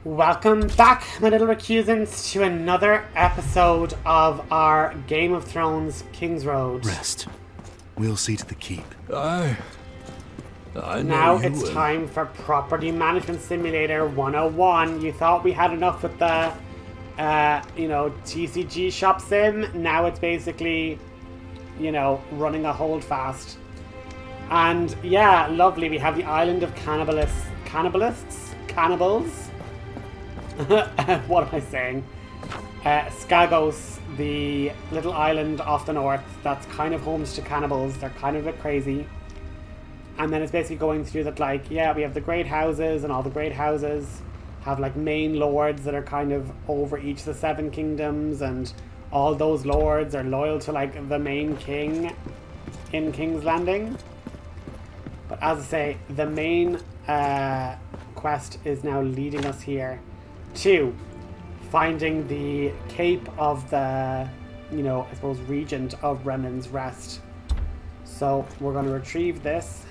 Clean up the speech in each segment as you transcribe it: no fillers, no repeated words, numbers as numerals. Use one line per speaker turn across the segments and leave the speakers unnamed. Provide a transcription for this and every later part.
Welcome back, my little recusants, to another episode of our Game of Thrones King's Road.
Rest. We'll see to the keep.
I know
Now
you
it's
will.
time for Property Management Simulator 101. You thought we had enough with the, TCG shop sim. Now it's basically, running a holdfast. And yeah, lovely. We have the island of cannibals. What am I saying? Skagos, the little island off the north that's kind of home to cannibals. They're kind of a bit crazy. And then it's basically going through that, we have the great houses, and all the great houses have main lords that are kind of over each of the 7 kingdoms, and all those lords are loyal to the main king in King's Landing. But as I say, the main quest is now leading us here to finding the cape of the, regent of Remen's Rest. So we're going to retrieve this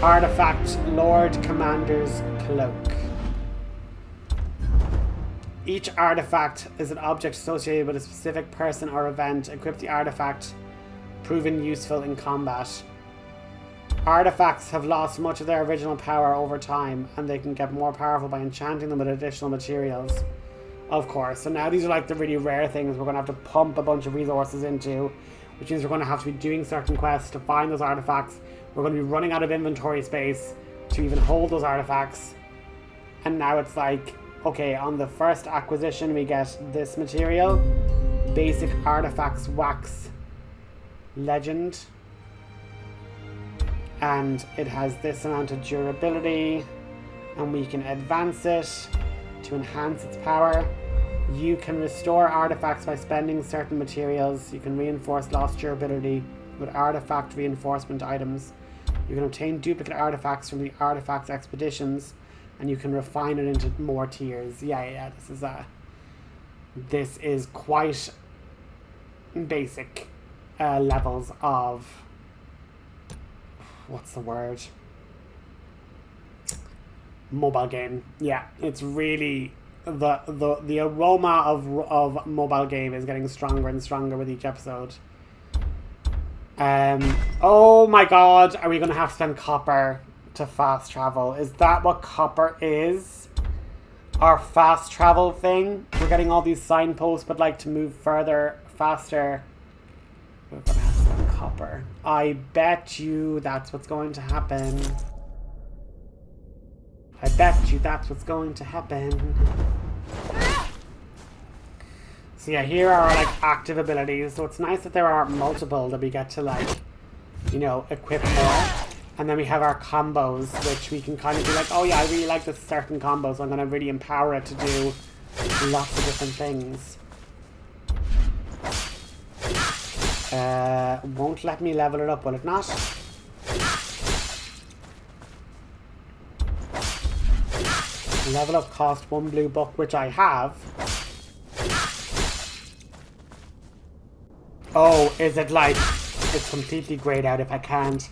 artifact, Lord Commander's Cloak. Each artifact is an object associated with a specific person or event. Equip the artifact, proven useful in combat. Artifacts have lost much of their original power over time, and they can get more powerful by enchanting them with additional materials. Of course. So now these are the really rare things we're going to have to pump a bunch of resources into, which means we're going to have to be doing certain quests to find those artifacts. We're going to be running out of inventory space to even hold those artifacts. And now it's okay, on the first acquisition we get this material. Basic Artifacts Wax Legend. And it has this amount of durability, and we can advance it to enhance its power. You can restore artifacts by spending certain materials. You can reinforce lost durability with artifact reinforcement items. You can obtain duplicate artifacts from the artifacts expeditions, and you can refine it into more tiers. Yeah, this is quite basic levels of, what's the word? Mobile game. Yeah, it's really the aroma of mobile game is getting stronger and stronger with each episode. Oh my god, are we gonna have to spend copper to fast travel? Is that what copper is? Our fast travel thing? We're getting all these signposts, but to move further, faster, we're gonna have to spend copper. I bet you that's what's going to happen. I bet you that's what's going to happen. So yeah, here are our active abilities. So it's nice that there are multiple that we get to equip more. And then we have our combos, which we can kind of be oh yeah, I really like this certain combo, so I'm going to really empower it to do lots of different things. Won't let me level it up, will it not? Level up cost 1 blue buck, which I have. Oh, is it it's completely grayed out if I can't?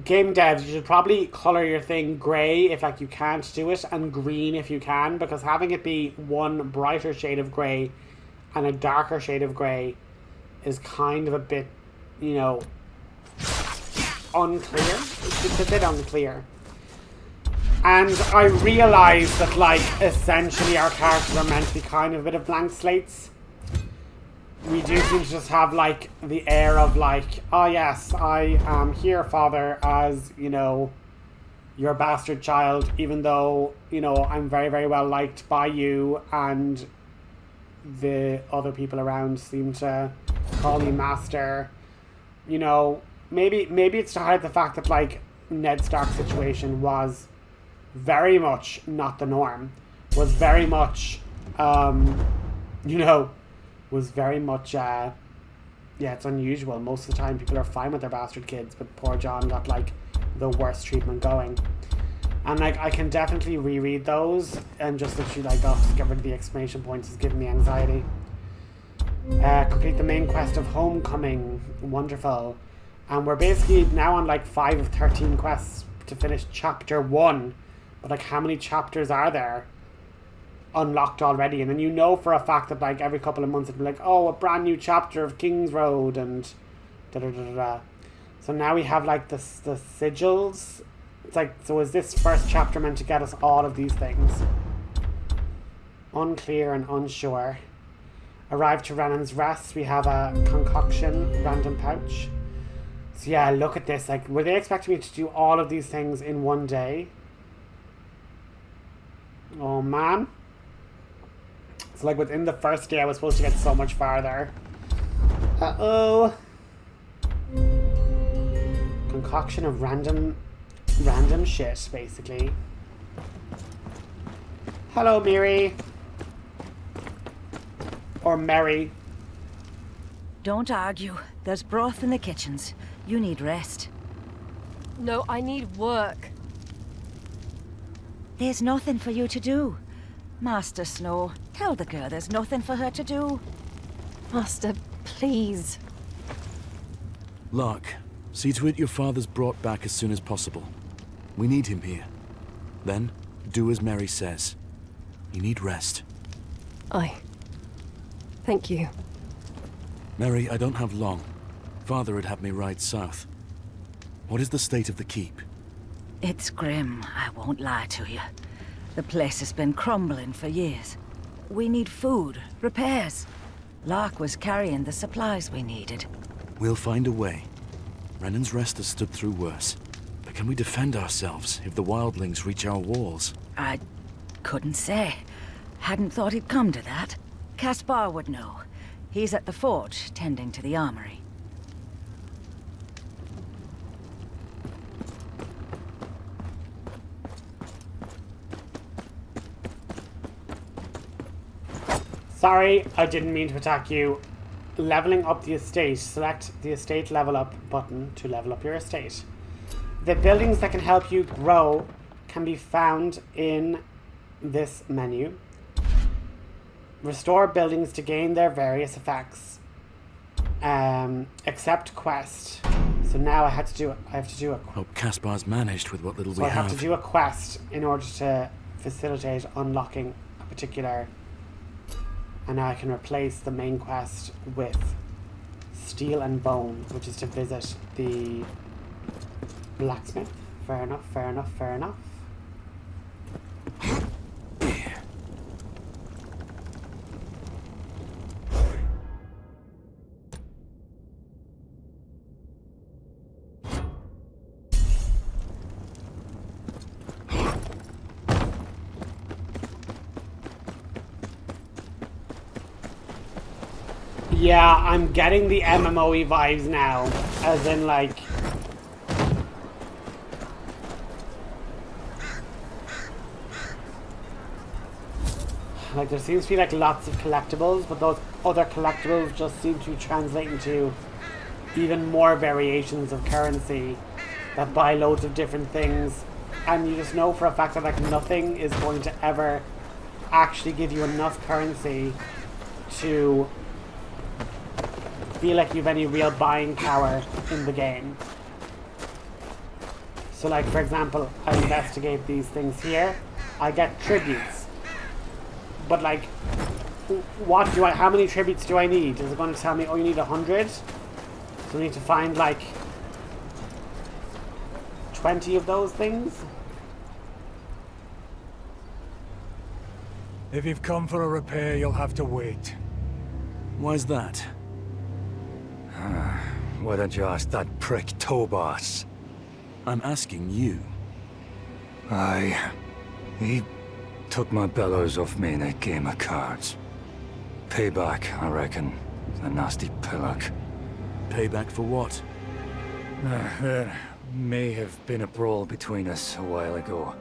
Game devs, you should probably color your thing grey if you can't do it, and green if you can, because having it be one brighter shade of grey and a darker shade of grey is kind of a bit, unclear. It's a bit unclear. And I realise that essentially our characters are meant to be kind of a bit of blank slates. We do seem to just have the air of oh yes, I am here, father, as your bastard child, even though I'm very, very well liked by you, and the other people around seem to call me master. Maybe it's to hide the fact that Ned Stark's situation was very much not the norm, was very much was very much, it's unusual. Most of the time people are fine with their bastard kids, but poor John got the worst treatment going. And I can definitely reread those, and just literally just get rid of the exclamation points is giving me anxiety. Complete the main quest of Homecoming. Wonderful. And we're basically now on like 5 of 13 quests to finish chapter 1. But like, how many chapters are there unlocked already? And then you know for a fact that like every couple of months it'll be like, oh, a brand new chapter of King's Road and da da da da. So now we have like the sigils. It's like, so is this first chapter meant to get us all of these things? Unclear and unsure. Arrive to Renan's Rest. We have a concoction random pouch. So yeah, look at this. Like, were they expecting me to do all of these things in one day? Oh man. So like within the first day I was supposed to get so much farther. Uh-oh. Concoction of random shit, basically. Hello, Miri. Or Mary.
Don't argue. There's broth in the kitchens. You need rest.
No, I need work.
There's nothing for you to do. Master Snow, tell the girl there's nothing for her to do.
Master, please.
Lark, see to it your father's brought back as soon as possible. We need him here. Then, do as Mary says. You need rest.
Aye. Thank you.
Mary, I don't have long. Father had me ride south. What is the state of the keep?
It's grim, I won't lie to you. The place has been crumbling for years. We need food, repairs. Lark was carrying the supplies we needed.
We'll find a way. Renan's Rest has stood through worse. But can we defend ourselves if the wildlings reach our walls?
I couldn't say. Hadn't thought it'd come to that. Caspar would know. He's at the forge, tending to the armory.
Sorry, I didn't mean to attack you. Leveling up the estate. Select the estate level up button to level up your estate. The buildings that can help you grow can be found in this menu. Restore buildings to gain their various effects. Accept quest. So now I have to do a
Hope Caspar's managed with what little
so
we
I
have.
have to do a quest in order to facilitate unlocking a particular. And now I can replace the main quest with Steel and Bone, which is to visit the blacksmith. Fair enough, fair enough, fair enough. Yeah, I'm getting the MMOE vibes now, as in like... Like there seems to be like lots of collectibles, but those other collectibles just seem to translate into even more variations of currency that buy loads of different things, and you just know for a fact that like nothing is going to ever actually give you enough currency to feel like you've any real buying power in the game. So like for example, I investigate these things here, I get tributes. But like, how many tributes do I need? Is it going to tell me, oh you need 100? So we need to find like 20 of those things?
If you've come for a repair, you'll have to wait.
Why's that?
Why don't you ask that prick Tobas?
I'm asking you.
He took my bellows off me in a game of cards. Payback, I reckon. The nasty pillock.
Payback for what?
There may have been a brawl between us a while ago.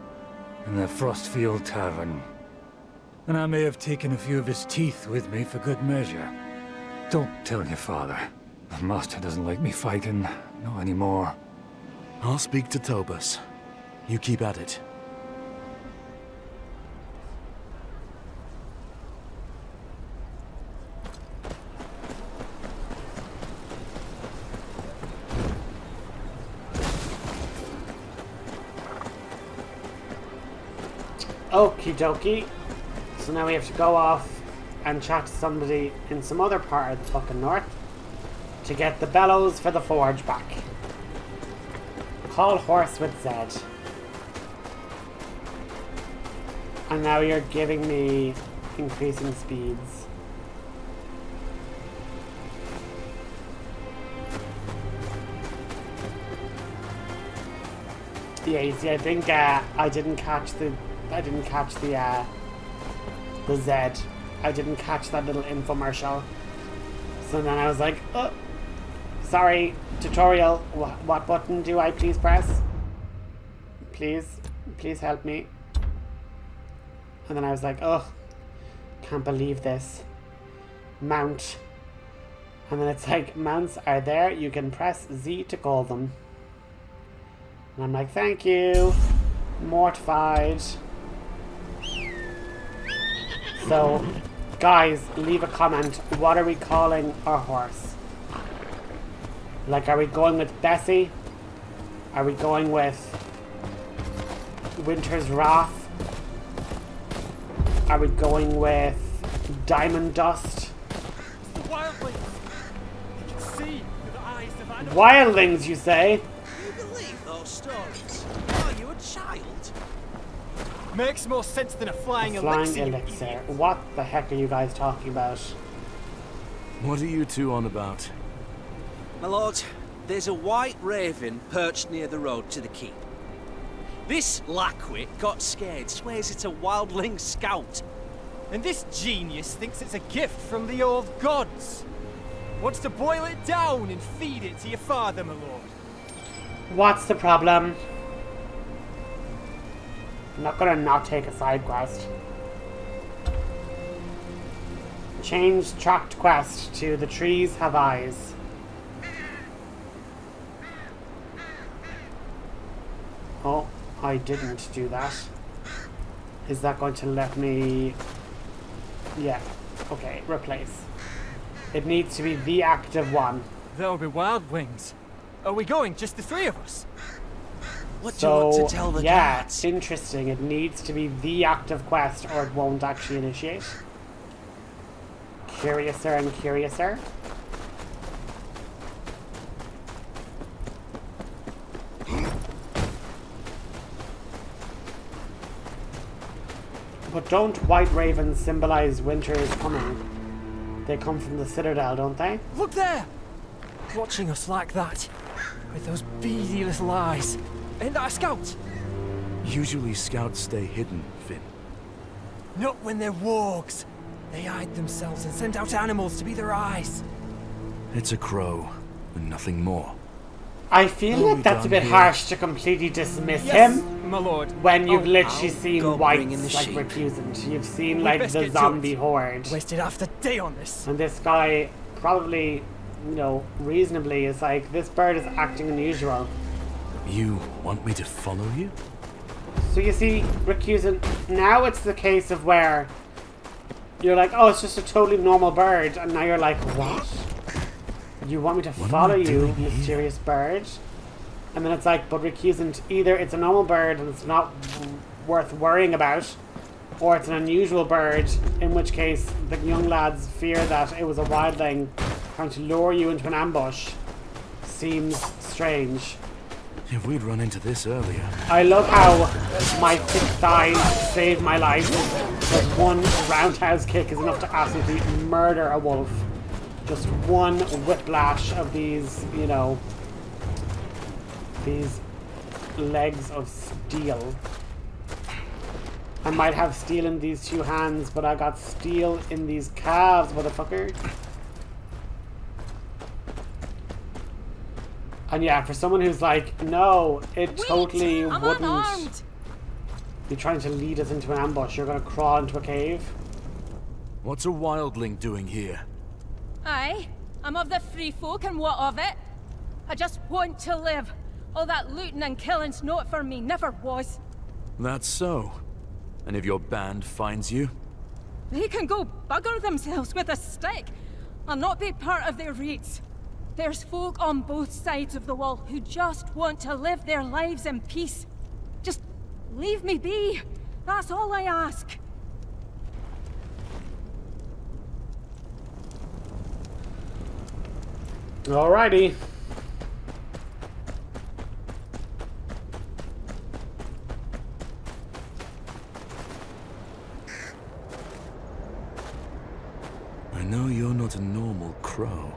In the Frostfield Tavern. And I may have taken a few of his teeth with me for good measure. Don't tell your father. The master doesn't like me fighting. Not anymore.
I'll speak to Tobas. You keep at it.
Okie dokie. So now we have to go off and chat to somebody in some other part of the fucking north to get the bellows for the forge back. Call horse with Z. And now you're giving me increasing speeds. Yeah, you see, I think I didn't catch the Z. I didn't catch that little infomercial. So then I was like, oh, sorry, tutorial. What button do I please press? Please help me. And then I was like, oh, can't believe this. Mount. And then it's like, mounts are there. You can press Z to call them. And I'm like, thank you. Mortified. So, guys, leave a comment. What are we calling our horse? Like, are we going with Bessie? Are we going with Winter's Wrath? Are we going with Diamond Dust?
The wildlings! You can see with the eyes of animals.
Wildlings, you say?
You believe those stories? Are you a child?
Makes more sense than a flying
Flying
elixir.
elixir. What the heck are you guys talking about?
What are you two on about?
My lord, there's a white raven perched near the road to the keep. This lackwit got scared, swears it's a wildling scout.
And this genius thinks it's a gift from the old gods. Wants to boil it down and feed it to your father, my lord.
What's the problem? I'm not gonna not take a side quest. Change tracked quest to the trees have eyes. Oh, I didn't do that. Is that going to let me... Yeah. Okay, replace. It needs to be the active one.
There'll be wildlings. Are we going, just the three of us?
What do you want to tell the
yeah,
guards?
interesting. It needs to be the active quest or it won't actually initiate. Curiouser and curiouser. But don't white ravens symbolize winter is coming? They come from the citadel, don't they?
Look there! Watching us like that. With those beady little eyes. Ain't that a scout?
Usually scouts stay hidden, Finn.
Not when they're wargs. They hide themselves and send out animals to be their eyes.
It's a crow, and nothing more.
I feel
What have
like
we
that's a
done
bit
here?
harsh to completely dismiss
Yes,
him
my lord.
when you've
Oh,
literally
I'll
seen
go bring in
whites
the
like
sheep.
recusant. You've seen
We'd
like
best
the
get to
zombie
it.
horde.
Wasted half the day on this.
And this guy probably, you know, reasonably is like, this bird is acting unusual.
You want me to follow you?
So you see, recusant, now it's the case of where you're like, oh, it's just a totally normal bird. And now you're like, what? You want me to
What am
follow
I
you,
doing here?
mysterious bird? And then it's like, but recusant, either it's a normal bird and it's not worth worrying about, or it's an unusual bird, in which case the young lads fear that it was a wildling trying to lure you into an ambush. Seems strange.
If we'd run into this earlier.
I love how my thick thighs saved my life. But one roundhouse kick is enough to absolutely murder a wolf. Just one whiplash of these, you know, these legs of steel. I might have steel in these two hands, but I got steel in these calves, motherfucker. And yeah, for someone who's like, no, it totally
I'm
wouldn't.
unarmed.
You're trying to lead us into an ambush. You're gonna crawl into a cave.
What's a wildling doing here?
Aye, I'm of the free folk and what of it? I just want to live. All that looting and killing's not for me, never was.
That's so. And if your band finds you?
They can go bugger themselves with a stick. I'll not be part of their raids. There's folk on both sides of the wall who just want to live their lives in peace. Just leave me be. That's all I ask.
Alrighty.
I know you're not a normal crow.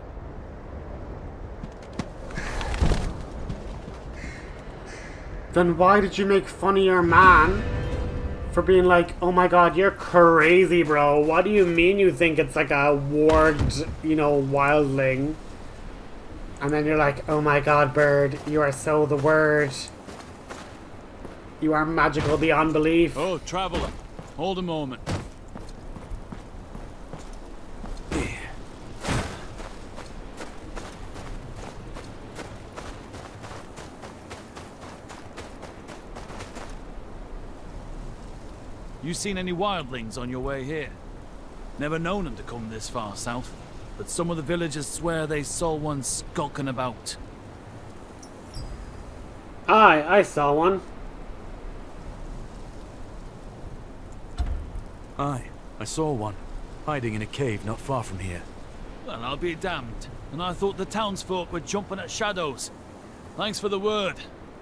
Then why did you make fun of your man for being like, oh my god, you're crazy, bro. What do you mean you think it's like a warged, you know, wildling? And then you're like, oh my god, bird, you are so the word. You are magical beyond belief.
Oh, traveler, hold a moment. You seen any wildlings on your way here? Never known them to come this far south, but some of the villagers swear they saw one skulking about.
Aye, I saw one.
Aye, I saw one, hiding in a cave not far from here.
Well, I'll be damned. And I thought the townsfolk were jumping at shadows. Thanks for the word.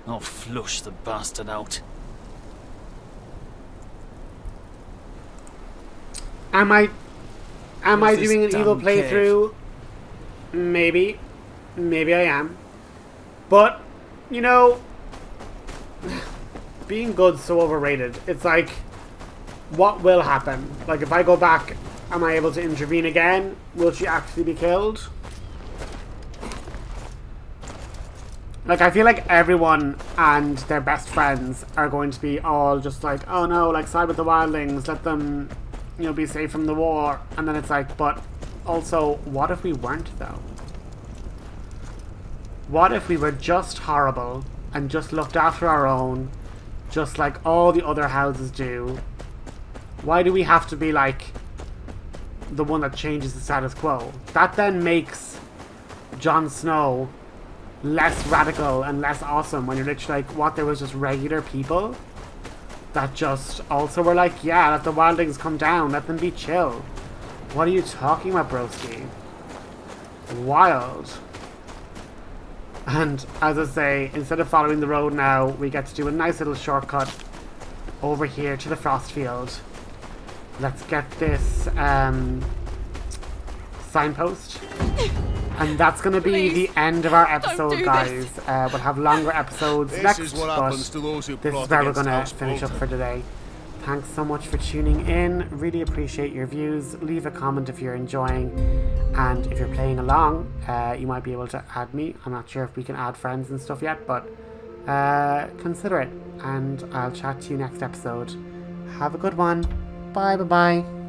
I'll flush the bastard out.
Am I
Where's this
doing an evil
damn
playthrough? Maybe. Maybe I am. But, you know, being good's so overrated. It's like, what will happen? Like, if I go back, am I able to intervene again? Will she actually be killed? Like, I feel like everyone and their best friends are going to be all just like, oh no, like, side with the wildlings, let them, you know, be safe from the war. And then it's like, but also, what if we weren't, though? What if we were just horrible and just looked after our own, just like all the other houses do? Why do we have to be like the one that changes the status quo? That then makes Jon Snow less radical and less awesome when you're literally like, what, there was just regular people that just also were like, yeah, let the wildlings come down, let them be chill. What are you talking about, broski? Wild. And as I say, instead of following the road now, we get to do a nice little shortcut over here to the Frostfield. Let's get this signpost. And that's going to be
Please,
the end of our
don't
episode,
do
guys. We'll have longer episodes
This
next,
is what
but
happens to those who
this is
plot
where we're
against
going to
House
finish up
Bolton.
for today. Thanks so much for tuning in. Really appreciate your views. Leave a comment if you're enjoying. And if you're playing along, you might be able to add me. I'm not sure if we can add friends and stuff yet, but consider it. And I'll chat to you next episode. Have a good one. Bye, bye-bye.